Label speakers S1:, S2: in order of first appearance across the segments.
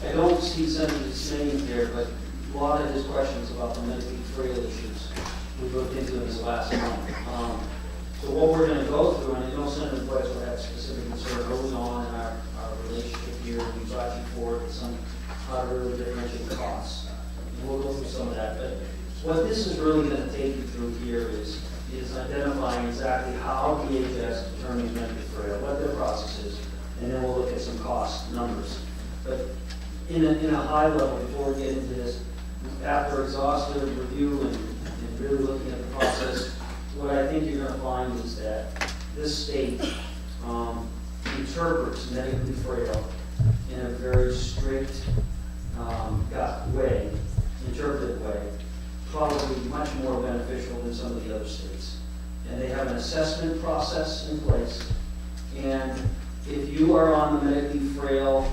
S1: I don't see Senator's name here, but a lot of his questions about the medically frail issues, we looked into in this last month. So what we're going to go through, and I know Senator Bryce will have specific concern, goes on in our relationship here, we brought you forward with some how to really differentiate costs. And we'll go through some of that, but what this is really going to take you through here is identifying exactly how DHS determines medically frail, what their process is, and then we'll look at some cost numbers. But in a high level, before we get into this, after exhaustive review and really looking at the process, what I think you're going to find is that this state interprets medically frail in a very strict interpretive way, probably much more beneficial than some of the other states. And they have an assessment process in place, and if you are on the medically frail,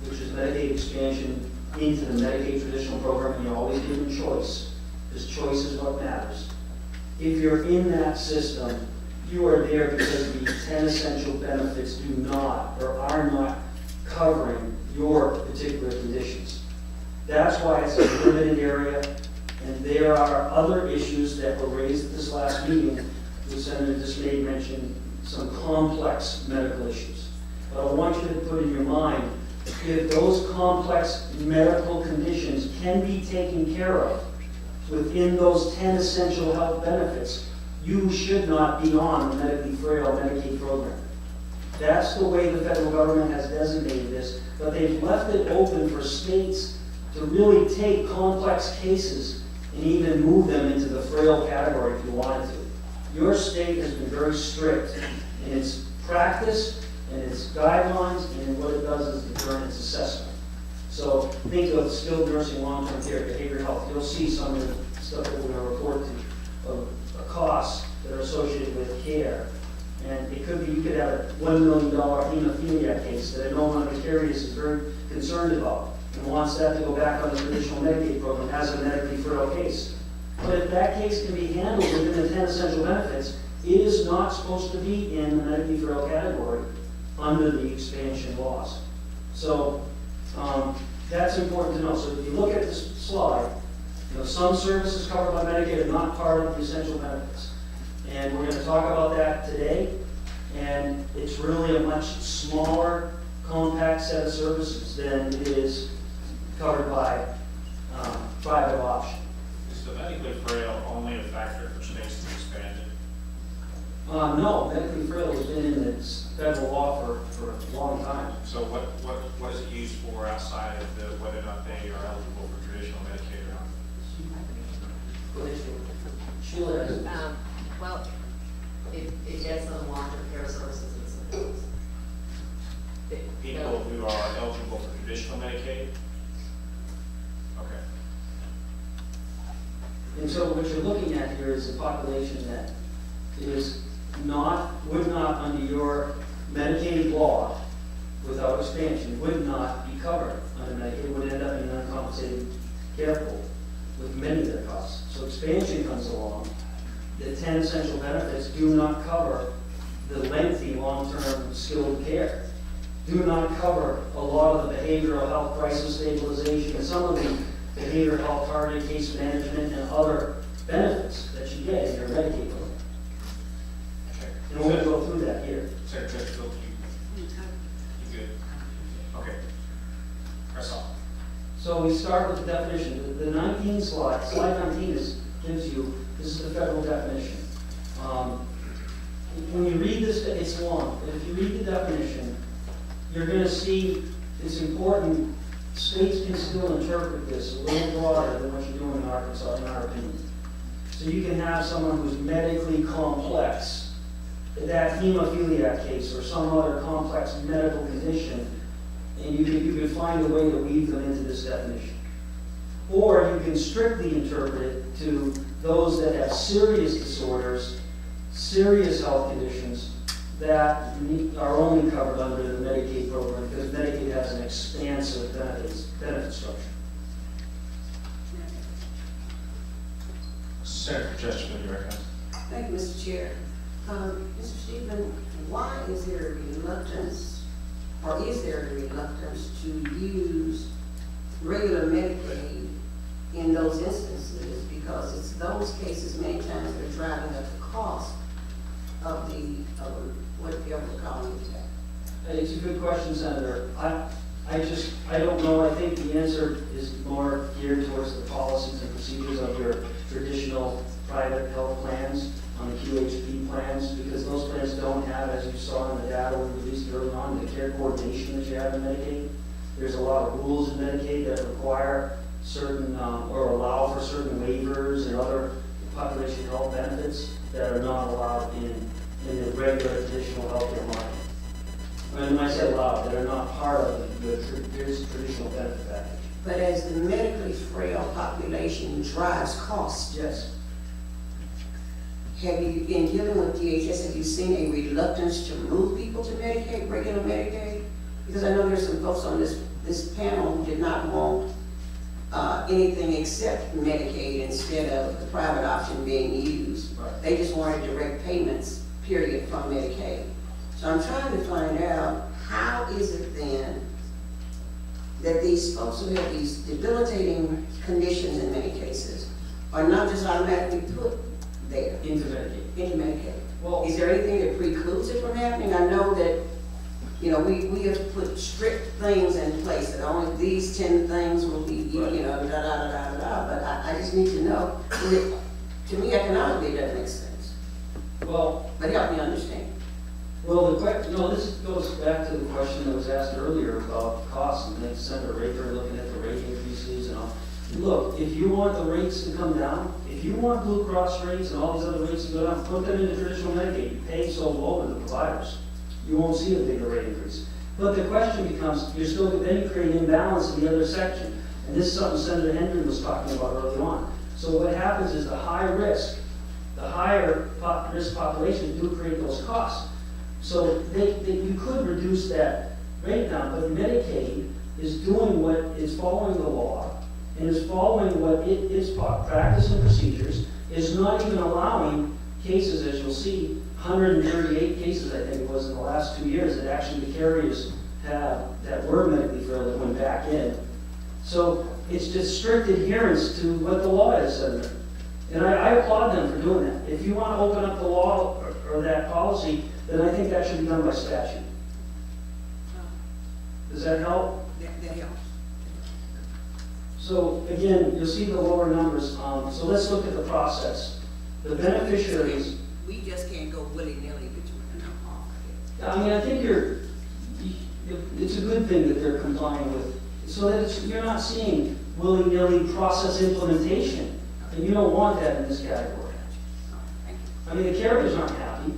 S1: which is Medicaid expansion, into the Medicaid traditional program, and you're always given choice, because choice is what matters. If you're in that system, you are there because the 10 essential benefits do not or are not covering your particular conditions. That's why it's a limited area, and there are other issues that were raised at this last meeting. The Senator just made mention some complex medical issues. But I want you to put in your mind, if those complex medical conditions can be taken care of within those 10 essential health benefits, you should not be on the medically frail Medicaid program. That's the way the federal government has designated this, but they've left it open for states to really take complex cases and even move them into the frail category if you wanted to. Your state has been very strict in its practice and its guidelines, and what it does is determine its assessment. So think of skilled nursing, long-term care, behavioral health. You'll see some of the stuff that we're going to report to of costs that are associated with care. And it could be, you could have a $1 million hemophilia case that I know one of the carriers is very concerned about and wants that to go back on the traditional Medicaid program as a medically frail case. But if that case can be handled within the 10 essential benefits, it is not supposed to be in the medically frail category under the expansion laws. So that's important to know. So if you look at this slide, some services covered by Medicaid are not part of the essential benefits. And we're going to talk about that today. And it's really a much smaller, compact set of services than it is covered by private option.
S2: Is the medically frail only a factor for states to expand it?
S1: No, medically frail has been in its federal law for a long time.
S2: So what is it used for outside of whether or not they are eligible for traditional Medicaid or not?
S1: Go ahead, Sheila. Sheila.
S3: Well, it gets them long-term care services and some things.
S2: People who are eligible for traditional Medicaid? Okay.
S1: And so what you're looking at here is a population that would not under your Medicaid law, without expansion, would not be covered under Medicaid. It would end up in an uncompensated care pool with many of their costs. So expansion comes along. The 10 essential benefits do not cover the lengthy long-term skilled care, do not cover a lot of the behavioral health crisis stabilization and some of the behavioral health targeted case management and other benefits that you get in your Medicaid program.
S2: Okay.
S1: And we're going to go through that here.
S2: Secretary Phil, you good? Okay. Press on.
S1: So we start with the definition. The 19 slide 19 gives you, this is the federal definition. When you read this, it's long, but if you read the definition, you're going to see it's important. States can still interpret this a little broader than what you're doing in Arkansas, in our opinion. So you can have someone who's medically complex, that hemophilia case or some other complex medical condition, and you can find a way to weave them into this definition. Or you can strictly interpret it to those that have serious disorders, serious health conditions that are only covered under the Medicaid program because Medicaid has an expansive benefit structure.
S2: Senator Chesterfield, you recommend?
S4: Thank you, Mr. Chair. Mr. Stephen, why is there a reluctance, or is there a reluctance to use regular Medicaid in those instances, because it's those cases many times that are driving up the cost of the, whatever we're calling it.
S1: It's a good question, Senator. I don't know. I think the answer is more geared towards the policies and procedures of your traditional private health plans, on the QHP plans, because those plans don't have, as you saw in the data we released early on, the care coordination that you have in Medicaid. There's a lot of rules in Medicaid that require certain, or allow for certain waivers and other population health benefits that are not allowed in the regular traditional healthcare market. And when I say allowed, that are not part of the traditional benefit package.
S4: But as the medically frail population drives costs,
S1: Yes.
S4: have you, in dealing with DHS, have you seen a reluctance to move people to Medicaid, regular Medicaid? Because I know there's some folks on this panel who did not want anything except Medicaid instead of the private option being used.
S1: Right.
S4: They just wanted direct payments, period, from Medicaid. So I'm trying to find out, how is it then that these folks who have these debilitating conditions in many cases are not just automatically put there
S1: Into Medicaid.
S4: into Medicaid?
S1: Well,
S4: Is there anything that precludes it from happening? I know that, you know, we have put strict things in place, that only these 10 things will be, you know, da-da-da-da-da, but I just need to know. To me, economically, it doesn't make sense,
S1: well,
S4: but help me understand.
S1: Well, this goes back to the question that was asked earlier about costs, and then Senator Raker looking at the rate increases and all. Look, if you want the rates to come down, if you want Blue Cross rates and all these other rates to go down, put them into traditional Medicaid. You pay so low to the providers, you won't see a bigger rate increase. But the question becomes, you're still then creating imbalance in the other section, and this is something Senator Hendry was talking about early on. So what happens is the higher risk populations do create those costs. So you could reduce that rate down, but Medicaid is doing what is following the law and is following what its practice and procedures, is not even allowing cases, as you'll see, 138 cases, I think it was in the last 2 years, that actually the carriers have, that were medically frail that went back in. So it's just strict adherence to what the law is, Senator. And I applaud them for doing that. If you want to open up the law or that policy, then I think that should be done by statute. Does that help?
S4: That helps.
S1: So again, you'll see the lower numbers. So let's look at the process. The beneficiaries,
S4: We just can't go willy-nilly between them all.
S1: I mean, I think it's a good thing that they're complying with, so that you're not seeing willy-nilly process implementation. And you don't want that in this category. I mean, the carriers aren't happy,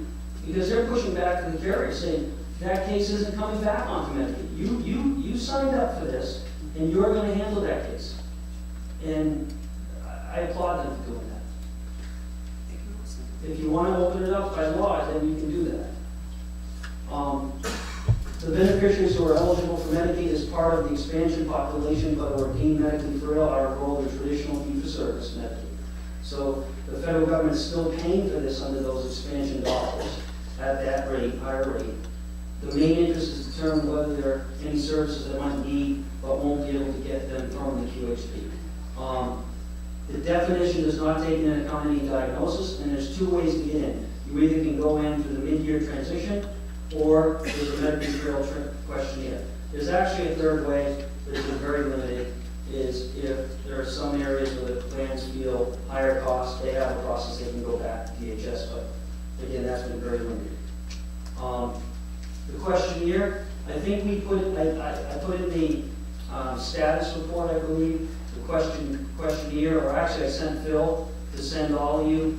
S1: because they're pushing back to the carriers saying, that case isn't coming back onto Medicaid. You signed up for this, and you're gonna handle that case. And I applaud them for doing that. If you wanna open it up by law, then you can do that. The beneficiaries who are eligible for Medicaid as part of the expansion population but are deemed medically frail are enrolled in traditional fee-for-service Medicaid. So the federal government is still paying for this under those expansion dollars at that rate, higher rate. The main interest is to determine whether there are any services that might need but won't be able to get them from the QHP. The definition does not take into account any diagnosis, and there's two ways to get in. You either can go in through the mid-year transition, or there's a medically frail questionnaire. There's actually a third way, but it's very limited, is if there are some areas where the plans feel higher costs, they have a process they can go back to DHS, but again, that's been very limited. The questionnaire, I think we put, I put in the status report, I believe, the questionnaire, or actually I sent Phil to send all of you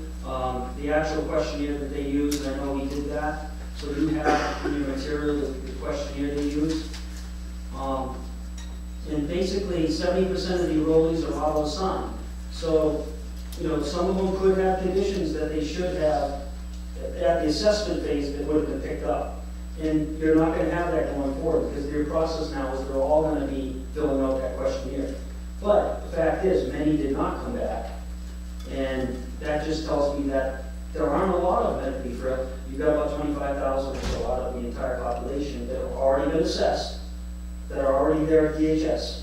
S1: the actual questionnaire that they use, and I know he did that. So you have in your material the questionnaire they use. And basically 70% of the enrollees are all assigned. So, you know, some of them could have conditions that they should have at the assessment phase that would have been picked up. And you're not going to have that going forward, because your process now is they're all going to be filling out that questionnaire. But the fact is, many did not come back. And that just tells me that there aren't a lot of medically frail. You've got about 25,000 or so out of the entire population that have already been assessed, that are already there at DHS.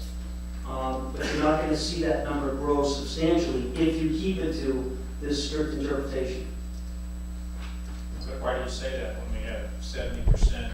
S1: But you're not gonna see that number grow substantially if you keep it to this strict interpretation.
S2: But why do you say that when we have 70%